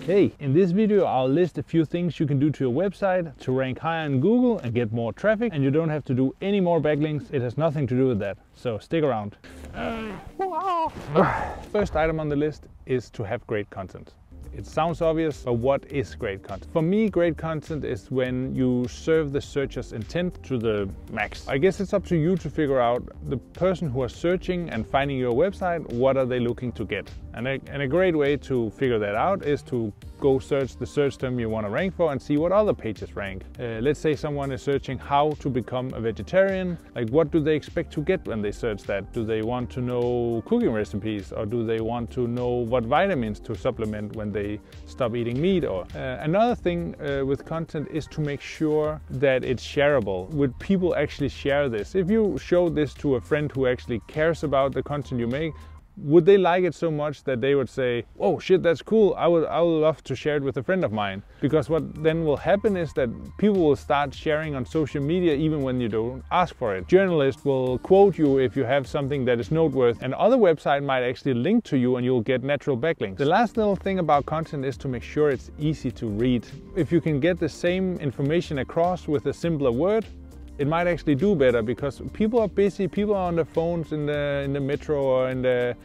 Hey, in this video I'll list a few things you can do to your website to rank higher in Google and get more traffic, and you don't have to do any more backlinks. It has nothing to do with that, so stick around. First item on the list is to have great content. It sounds obvious, but what is great content? For me, great content is when you serve the searcher's intent to the max. I guess it's up to you to figure out the person who is searching and finding your website, what are they looking to get? And a great way to figure that out is to go search the search term you want to rank for and see what other pages rank. Let's say someone is searching how to become a vegetarian. Like, what do they expect to get when they search that? Do they want to know cooking recipes, or do they want to know what vitamins to supplement when they stop eating meat? Or another thing with content is to make sure that it's shareable. Would people actually share this? If you show this to a friend who actually cares about the content you make, would they like it so much that they would say, oh shit, that's cool, I would love to share it with a friend of mine? Because what then will happen is that people will start sharing on social media even when you don't ask for it. Journalists will quote you if you have something that is noteworthy, and other websites might actually link to you and you'll get natural backlinks. The last little thing about content is to make sure it's easy to read. If you can get the same information across with a simpler word, it might actually do better, because people are busy, people are on their phones in the metro or in the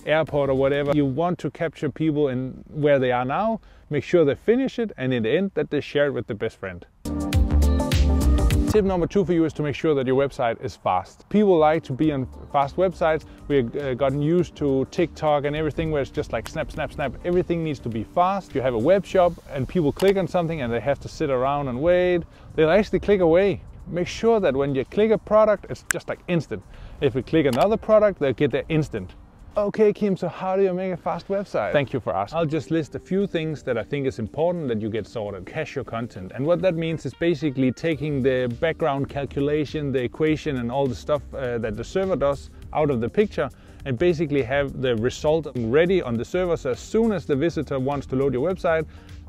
airport or whatever. You want to capture people in where they are now, make sure they finish it, and in the end that they share it with their best friend. Tip number 2 for you is to make sure that your website is fast. People like to be on fast websites. We've gotten used to TikTok and everything where it's just like snap, snap, snap. Everything needs to be fast. You have a web shop and people click on something and they have to sit around and wait. They'll actually click away. Make sure that when you click a product, it's just like instant. If we click another product, they'll get there instant. Okay, Kim, so how do you make a fast website? Thank you for asking. I'll just list a few things that I think is important that you get sorted. Cache your content. And what that means is basically taking the background calculation, the equation, and all the stuff that the server does out of the picture, and basically have the result ready on the server, so as soon as the visitor wants to load your website,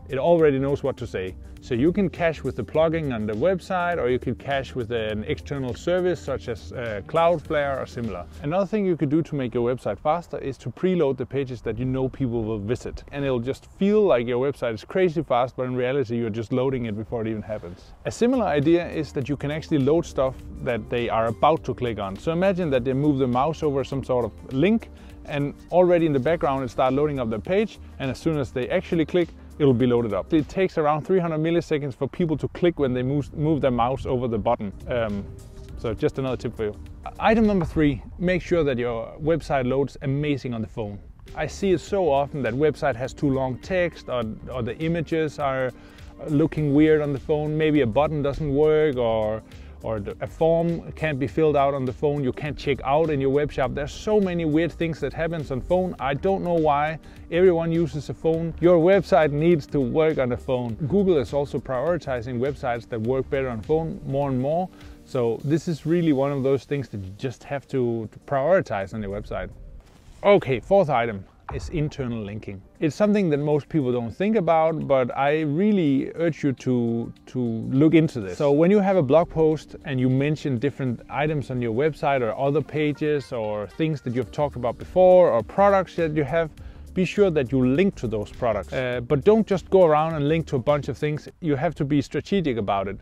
it already knows what to say. So you can cache with the plugin on the website, or you could cache with an external service such as Cloudflare or similar. Another thing you could do to make your website faster is to preload the pages that you know people will visit. And it'll just feel like your website is crazy fast, but in reality you're just loading it before it even happens. A similar idea is that you can actually load stuff that they are about to click on. So imagine that they move the mouse over some sort of link, and already in the background it starts loading up the page, and as soon as they actually click, it'll be loaded up. It takes around 300 milliseconds for people to click when they move their mouse over the button. So just another tip for you. Item number 3, make sure that your website loads amazing on the phone. I see it so often that website has too long text, or the images are looking weird on the phone. Maybe a button doesn't work, or a form can't be filled out on the phone, you can't check out in your web shop. There's so many weird things that happens on phone. I don't know why. Everyone uses a phone. Your website needs to work on a phone. Google is also prioritizing websites that work better on phone more and more. So this is really one of those things that you just have to prioritize on your website. Okay, 4th item is internal linking. It's something that most people don't think about, but I really urge you to look into this. So when you have a blog post and you mention different items on your website, or other pages, or things that you've talked about before, or products that you have, be sure that you link to those products. But don't just go around and link to a bunch of things. You have to be strategic about it.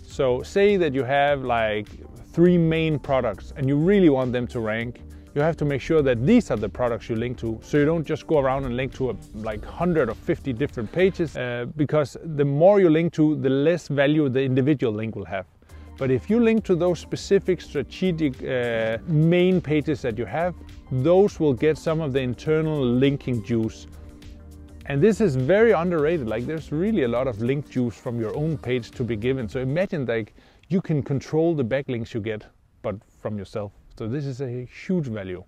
So say that you have like 3 main products and you really want them to rank. You have to make sure that these are the products you link to, so you don't just go around and link to like 100 or 50 different pages, because the more you link to, the less value the individual link will have. But if you link to those specific strategic main pages that you have, those will get some of the internal linking juice. And this is very underrated. Like, there's really a lot of link juice from your own page to be given. So imagine like you can control the backlinks you get, but from yourself. So this is a huge value.